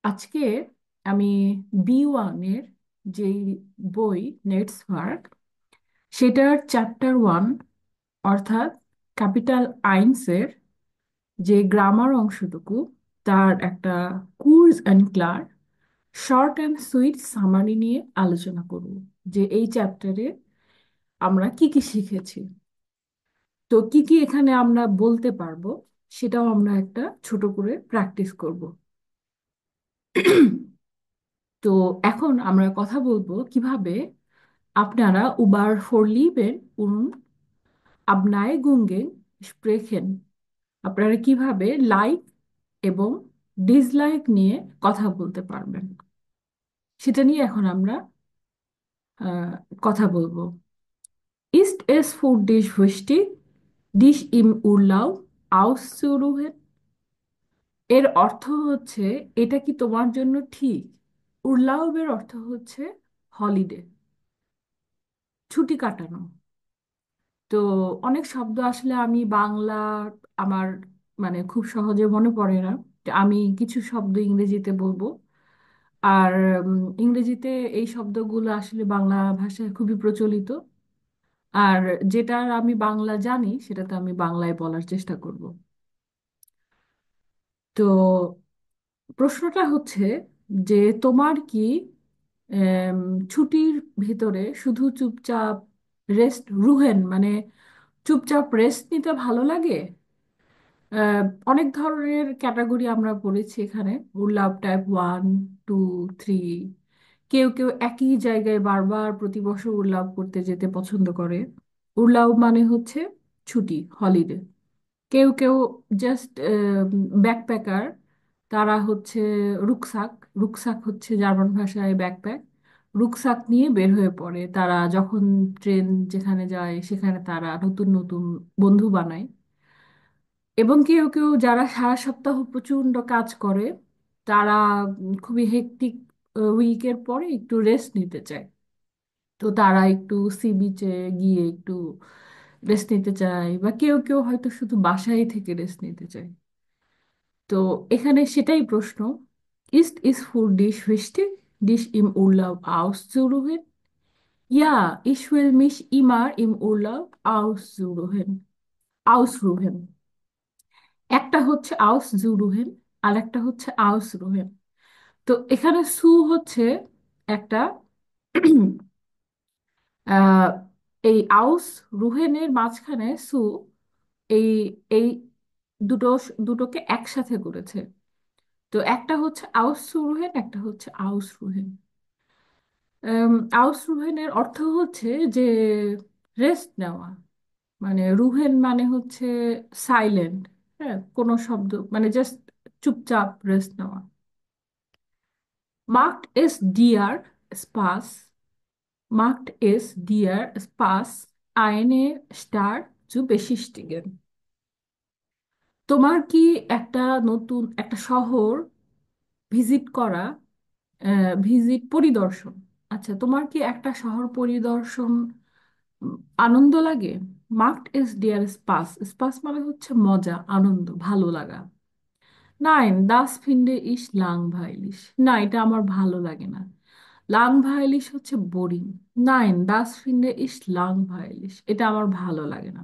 আজকে আমি B1-এর যেই বই নেটস ওয়ার্ক সেটার চ্যাপ্টার 1 অর্থাৎ ক্যাপিটাল আইনসের যে গ্রামার অংশটুকু তার একটা কুইজ অ্যান্ড ক্লার শর্ট অ্যান্ড সুইট সামারি নিয়ে আলোচনা করব যে এই চ্যাপ্টারে আমরা কি কি শিখেছি। তো কি কি এখানে আমরা বলতে পারবো সেটাও আমরা একটা ছোট করে প্র্যাকটিস করব। তো এখন আমরা কথা বলবো কিভাবে আপনারা über Vorlieben und Abneigungen sprechen। আপনারা কিভাবে লাইক এবং ডিসলাইক নিয়ে কথা বলতে পারবেন সেটা নিয়ে এখন আমরা আহ, কথা বলবো। Ist es für dich wichtig, dich im Urlaub auszuruhen? এর অর্থ হচ্ছে এটা কি তোমার জন্য ঠিক? উরলাউবের অর্থ হচ্ছে হলিডে, ছুটি কাটানো। তো অনেক শব্দ আসলে আমি বাংলা আমার মানে খুব সহজে মনে পড়ে না। তো আমি কিছু শব্দ ইংরেজিতে বলবো। আর ইংরেজিতে এই শব্দগুলো আসলে বাংলা ভাষায় খুবই প্রচলিত। আর যেটা আমি বাংলা জানি সেটাতে আমি বাংলায় বলার চেষ্টা করব। তো প্রশ্নটা হচ্ছে যে তোমার কি এম, ছুটির ভিতরে শুধু চুপচাপ রেস্ট রুহেন মানে চুপচাপ রেস্ট নিতে ভালো লাগে? আহ, অনেক ধরনের ক্যাটাগরি আমরা পড়েছি এখানে, উর্লাভ টাইপ 1, 2, 3। কেউ কেউ একই জায়গায় বারবার প্রতি বছর উর্লাভ করতে যেতে পছন্দ করে। উর্লাভ মানে হচ্ছে ছুটি, হলিডে। কেউ কেউ জাস্ট ব্যাকপ্যাকার, তারা হচ্ছে রুকসাক। রুকসাক হচ্ছে জার্মান ভাষায় ব্যাকপ্যাক। রুকসাক নিয়ে বের হয়ে পড়ে তারা, যখন ট্রেন যেখানে যায় সেখানে তারা নতুন নতুন বন্ধু বানায়। এবং কেউ কেউ যারা সারা সপ্তাহ প্রচণ্ড কাজ করে তারা খুবই হেক্টিক উইকের পরে একটু রেস্ট নিতে চায়। তো তারা একটু সি বিচে গিয়ে একটু রেস্ট নিতে চায়, বা কেউ কেউ হয়তো শুধু বাসায় থেকে রেস্ট নিতে চায়। তো এখানে সেটাই প্রশ্ন, east is ফুর dish wichtig, dich im Urlaub auszuruhen? Ja, ich will mich immer im Urlaub ausruhen. একটা হচ্ছে auszuruhen আর একটা হচ্ছে ausruhen। তো এখানে সু হচ্ছে একটা আহ, এই আউস রুহেনের মাঝখানে সু, এই এই দুটো দুটোকে একসাথে করেছে। তো একটা হচ্ছে আউস রুহেন, একটা হচ্ছে আউস রুহেন। আউস রুহেনের অর্থ হচ্ছে যে রেস্ট নেওয়া। মানে রুহেন মানে হচ্ছে সাইলেন্ট, হ্যাঁ, কোনো শব্দ মানে জাস্ট চুপচাপ রেস্ট নেওয়া। মার্কড এস ডিয়ার স্পাস, মার্কড এস ডিয়ার স্পাস আইনে স্টার zu besichtigen। তোমার কি একটা নতুন একটা শহর ভিজিট করা, ভিজিট পরিদর্শন, আচ্ছা তোমার কি একটা শহর পরিদর্শন উম, আনন্দ লাগে? মার্কড এস ডিয়ার স্পাস, স্পাস মানে হচ্ছে মজা, আনন্দ, ভালো লাগা। নাইন দাস ফিন্ডে ইস লাংভাইলিশ, না এটা আমার ভালো লাগে না। লাংভাইলিশ হচ্ছে বোরিং। নাইন দাস ফিন্ডে ইস লাংভাইলিশ, এটা আমার ভালো লাগে না।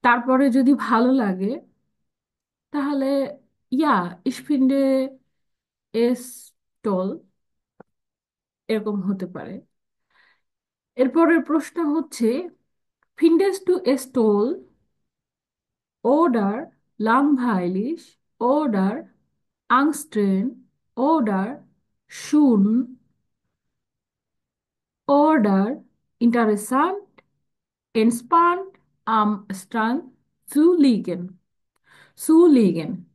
তারপরে যদি ভালো লাগে তাহলে ইয়া ইস ফিন্ডে এস টোল, এরকম হতে পারে। এরপরের প্রশ্ন হচ্ছে ফিন্ডেস টু এস টোল oder langweilig oder angstrein oder schön oder interessant entspannt am Strand zu liegen, zu liegen।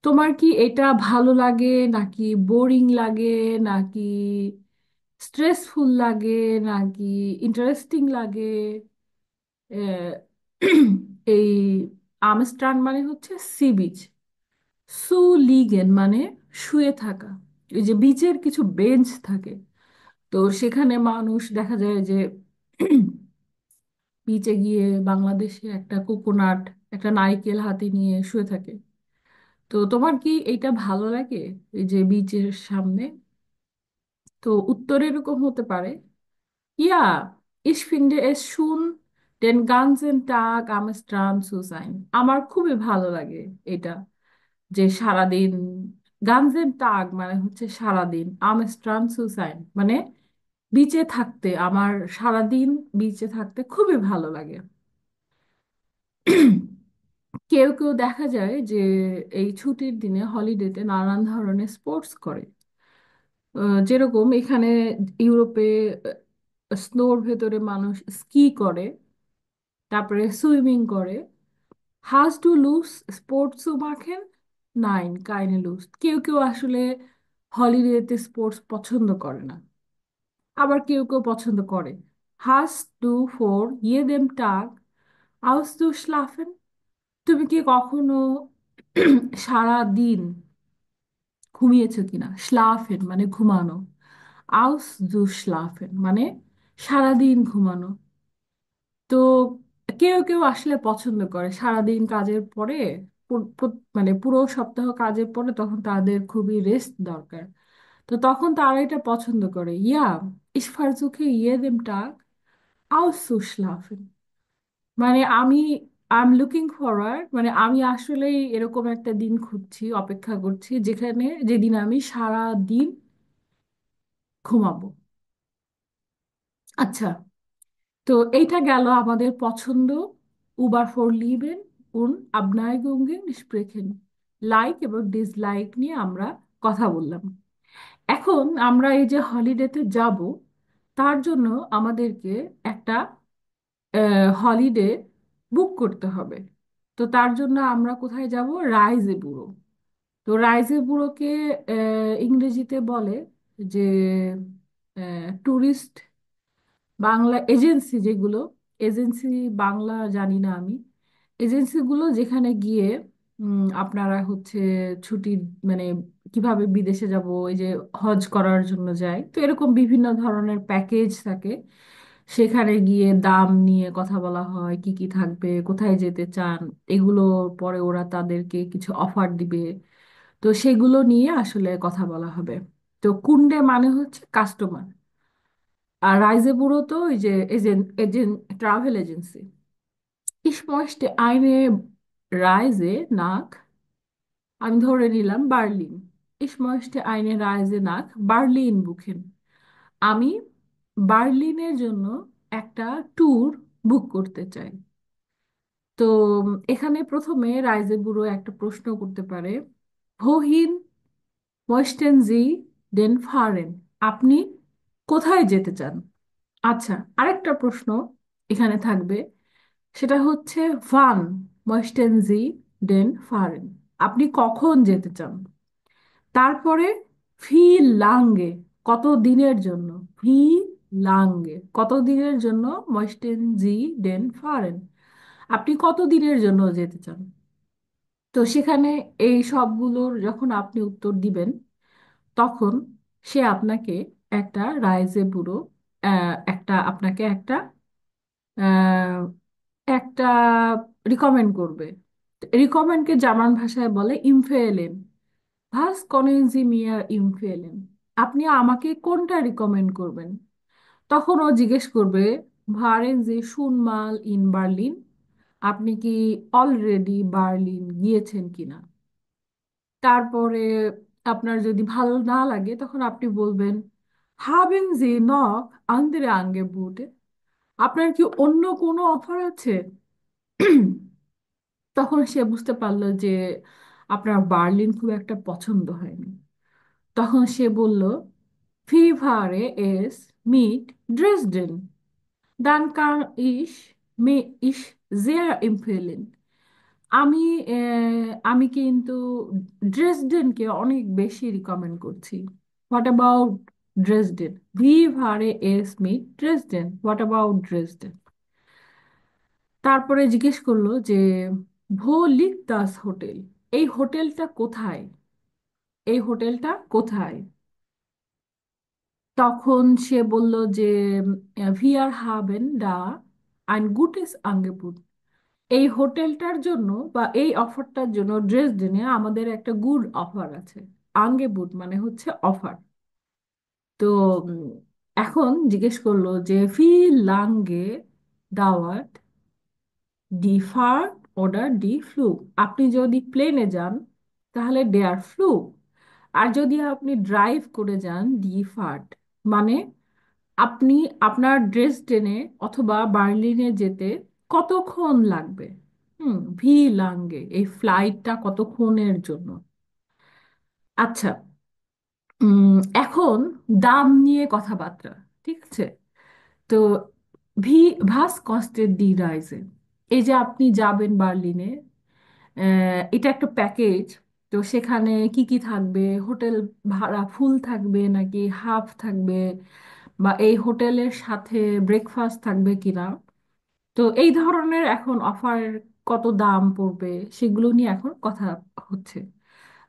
তোমার কি এটা ভালো লাগে নাকি বোরিং লাগে, নাকি স্ট্রেসফুল লাগে, নাকি ইন্টারেস্টিং লাগে? আহ, এই আমস্টার্ন মানে হচ্ছে সি বিচ, সু লিগেন মানে শুয়ে থাকা। এই যে বিচের কিছু বেঞ্চ থাকে, তো সেখানে মানুষ দেখা যায় যে বিচে গিয়ে বাংলাদেশে একটা কোকোনাট, একটা নারকেল হাতে নিয়ে শুয়ে থাকে। তো তোমার কি এইটা ভালো লাগে, এই যে বিচের সামনে? তো উত্তর এরকম হতে পারে: ইয়া, ich finde es schön, den ganzen Tag am Strand zu sein. আমার খুবই ভালো লাগে এটা, যে সারাদিন, গানজেন টাগ মানে হচ্ছে সারাদিন, am Strand zu sein মানে বিচে থাকতে, আমার সারাদিন বিচে থাকতে খুবই ভালো লাগে। কেউ কেউ দেখা যায় যে এই ছুটির দিনে হলিডেতে নানান ধরনের স্পোর্টস করে। যেরকম এখানে ইউরোপে স্নোর ভেতরে মানুষ স্কি করে, তারপরে সুইমিং করে। Hast du Lust, sport zu machen? Nein, keine Lust. কেউ কেউ আসলে হলিডেতে স্পোর্টস পছন্দ করে না, আবার কেউ কেউ পছন্দ করে। Hast du vor jedem Tag auszuschlafen? তুমি কি কখনো সারা দিন ঘুমিয়েছো কিনা? schlafen মানে ঘুমানো, auszuschlafen মানে সারাদিন ঘুমানো। তো কেউ কেউ আসলে পছন্দ করে সারাদিন কাজের পরে, মানে পুরো সপ্তাহ কাজের পরে তখন তাদের খুবই রেস্ট দরকার। তো তখন তারা এটা পছন্দ করে। ইয়া, ich versuche jeden Tag auszuschlafen মানে আমি, আই এম লুকিং ফরওয়ার্ড মানে আমি আসলেই এরকম একটা দিন খুঁজছি, অপেক্ষা করছি, যেখানে যেদিন আমি সারা দিন ঘুমাবো। আচ্ছা, তো এইটা গেল আমাদের পছন্দ। উবার ফর লিবেন উন আবনাইগুঙ্গেন স্প্রেখেন, লাইক এবং ডিসলাইক নিয়ে আমরা কথা বললাম। এখন আমরা এই যে হলিডেতে যাব, তার জন্য আমাদেরকে একটা হলিডে বুক করতে হবে। তো তার জন্য আমরা কোথায় যাব? রাইজে বুড়ো। তো রাইজে বুড়োকে ইংরেজিতে বলে যে ট্যুরিস্ট বাংলা এজেন্সি, যেগুলো এজেন্সি, বাংলা জানি না আমি, এজেন্সিগুলো যেখানে গিয়ে আপনারা হচ্ছে ছুটির মানে কিভাবে বিদেশে যাব, এই যে হজ করার জন্য যায়, তো এরকম বিভিন্ন ধরনের প্যাকেজ থাকে। সেখানে গিয়ে দাম নিয়ে কথা বলা হয়, কি কি থাকবে, কোথায় যেতে চান, এগুলো পরে ওরা তাদেরকে কিছু অফার দিবে। তো সেগুলো নিয়ে আসলে কথা বলা হবে। তো কুন্ডে মানে হচ্ছে কাস্টমার, আর রাইজেপুরও তো ওই যে agent, travel agency. Ich möchte eine Reise nach, আমি ধরে নিলাম Berlin. Ich möchte eine Reise nach Berlin buchen. আমি বার্লিনের জন্য একটা ট্যুর বুক করতে চাই। তো এখানে প্রথমে রাইজে ব্যুরো একটা প্রশ্ন করতে পারে: wohin möchten Sie denn fahren? আপনি কোথায় যেতে চান? আচ্ছা, আরেকটা প্রশ্ন এখানে থাকবে, সেটা হচ্ছে ফান ময়েস্টেনজি ডেন ফারেন, আপনি কখন যেতে চান? তারপরে ফি লাঙ্গে, কত দিনের জন্য? ফি লাঙ্গে, কত দিনের জন্য ময়েস্টেনজি ডেন ফারেন, আপনি কত দিনের জন্য যেতে চান? তো সেখানে এই সবগুলোর যখন আপনি উত্তর দিবেন, তখন সে আপনাকে একটা রাইজে বুড়ো, একটা আপনাকে একটা আহ, একটা রিকমেন্ড করবে। রিকমেন্ডকে জার্মান ভাষায় বলে ইমফেলেন, ভাস কনেন জি মিয়ার ইমফেলেন, আপনি আমাকে কোনটা রিকমেন্ড করবেন? তখন ও জিজ্ঞেস করবে ভারেন জি শুনমাল ইন বার্লিন, আপনি কি অলরেডি বার্লিন গিয়েছেন কিনা? তারপরে আপনার যদি ভালো না লাগে তখন আপনি বলবেন হাবেন জি নক আন্দরে আঙ্গেবুটে, আপনার কি অন্য কোনো অফার আছে? তখন সে বুঝতে পারলো যে আপনার বার্লিন খুব একটা পছন্দ হয়নি। তখন সে বলল ফিভারে এস মিট ড্রেসডেন, দান কার ইস মে ইস জেয়ার ইমফেলেন, আমি আমি কিন্তু ড্রেসডেনকে অনেক বেশি রিকমেন্ড করছি। What about Dresden? ভিভারে এস মিট ড্রেসডেন, হোয়াট অ্যাবাউট ড্রেসডেন? তারপরে জিজ্ঞেস করলো যে ভো লিক দাস হোটেল, এই হোটেলটা কোথায়? এই হোটেলটা কোথায়? তখন সে বলল যে ভিয়ার হাবেন দা আইন গুটেস আঙ্গেপুট, এই হোটেলটার জন্য বা এই অফারটার জন্য ড্রেসডেনে আমাদের একটা গুড অফার আছে। আঙ্গেবুট মানে হচ্ছে অফার। তো এখন জিজ্ঞেস করলো যে ফি লাঙ্গে দাওয়াত ডি ফার ওডার ডি ফ্লু। আপনি যদি প্লেনে যান তাহলে ডেয়ার ফ্লু, আর যদি আপনি ড্রাইভ করে যান ডি ফার্ট। মানে আপনি আপনার ড্রেসডেনে অথবা বার্লিনে যেতে কতক্ষণ লাগবে। ভি লাঙ্গে এই ফ্লাইটটা কতক্ষণের জন্য। আচ্ছা, এখন দাম নিয়ে কথাবার্তা, ঠিক আছে? তো ভি ভাস কস্টের ডি রাইজে, এই যে আপনি যাবেন বার্লিনে, এটা একটা প্যাকেজ। তো সেখানে কি কি থাকবে, হোটেল ভাড়া ফুল থাকবে নাকি হাফ থাকবে, বা এই হোটেলের সাথে ব্রেকফাস্ট থাকবে কিনা, তো এই ধরনের এখন অফার কত দাম পড়বে সেগুলো নিয়ে এখন কথা হচ্ছে।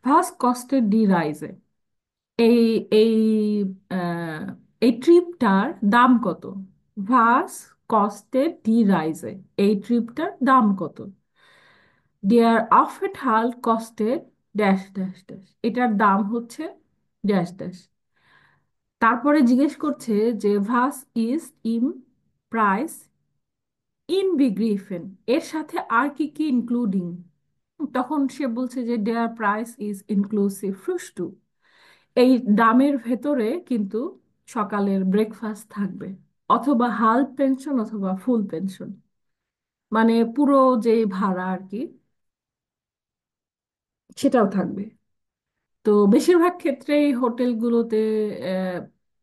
ভাস কস্টের ডি রাইজে, এই এই আহ, এই ট্রিপটার দাম কত? ভাস কস্টের ডি রাইজে, এই ট্রিপটার দাম কত? দেয়ার আফেথাল কস্টেড ড্যাশ ড্যাশ ড্যাশ, এটার দাম হচ্ছে ড্যাশ ড্যাশ। তারপরে জিজ্ঞেস করছে যে ভাস ইজ ইম প্রাইস ইনবিগ্রিফেন, এর সাথে আর কি কি ইনক্লুডিং। তখন সে বলছে যে দেয়ার প্রাইস ইজ ইনক্লুসিভ ফ্রুস্টু, এই দামের ভেতরে কিন্তু সকালের ব্রেকফাস্ট থাকবে, অথবা হাল পেনশন অথবা ফুল পেনশন, মানে পুরো যে ভাড়া আর কি সেটাও থাকবে। তো বেশিরভাগ ক্ষেত্রেই হোটেলগুলোতে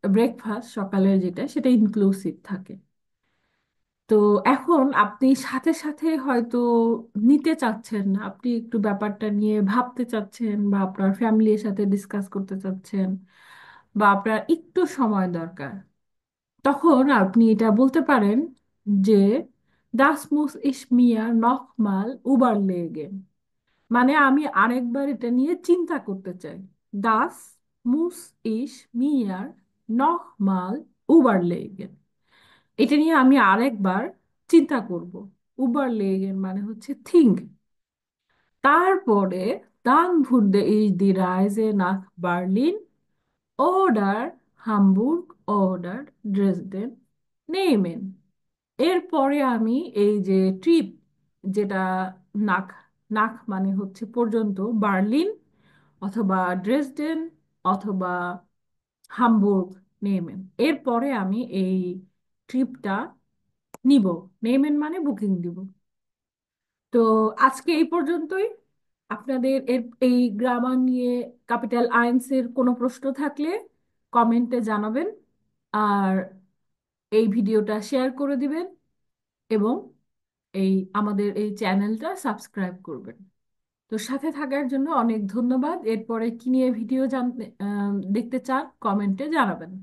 ব্রেকফাস্ট সকালের যেটা সেটা ইনক্লুসিভ থাকে। তো এখন আপনি সাথে সাথে হয়তো নিতে চাচ্ছেন না, আপনি একটু ব্যাপারটা নিয়ে ভাবতে চাচ্ছেন, বা আপনার ফ্যামিলির সাথে ডিসকাস করতে চাচ্ছেন, বা আপনার একটু সময় দরকার। তখন আপনি এটা বলতে পারেন যে দাস মুস ইস মিয়া নখমাল উবারলেগেন, মানে আমি আরেকবার এটা নিয়ে চিন্তা করতে চাই। দাস মুস ইস মিয়ার নখমাল উবারলেগেন, এটা নিয়ে আমি আরেকবার চিন্তা করব। উবারলেগেন মানে হচ্ছে থিঙ্ক। তারপরে দান ভুরদে ইস দি রাইজে নাক বার্লিন ওডার হামবুর্গ ওডার ড্রেসডেন নেমেন। এরপরে আমি এই যে ট্রিপ, যেটা নাক, নাক মানে হচ্ছে পর্যন্ত, বার্লিন অথবা ড্রেসডেন অথবা হামবুর্গ নেমেন, এরপরে আমি এই ট্রিপটা নিব। নেমেন মানে বুকিং দিব। তো আজকে এই পর্যন্তই। আপনাদের এই গ্রামার নিয়ে ক্যাপিটাল আইনসের কোনো প্রশ্ন থাকলে কমেন্টে জানাবেন, আর এই ভিডিওটা শেয়ার করে দিবেন, এবং এই আমাদের এই চ্যানেলটা সাবস্ক্রাইব করবেন। তো সাথে থাকার জন্য অনেক ধন্যবাদ। এরপরে কি নিয়ে ভিডিও জানতে দেখতে চান কমেন্টে জানাবেন।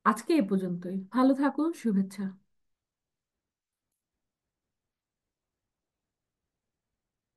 আজকে এ পর্যন্তই, ভালো থাকুন, শুভেচ্ছা।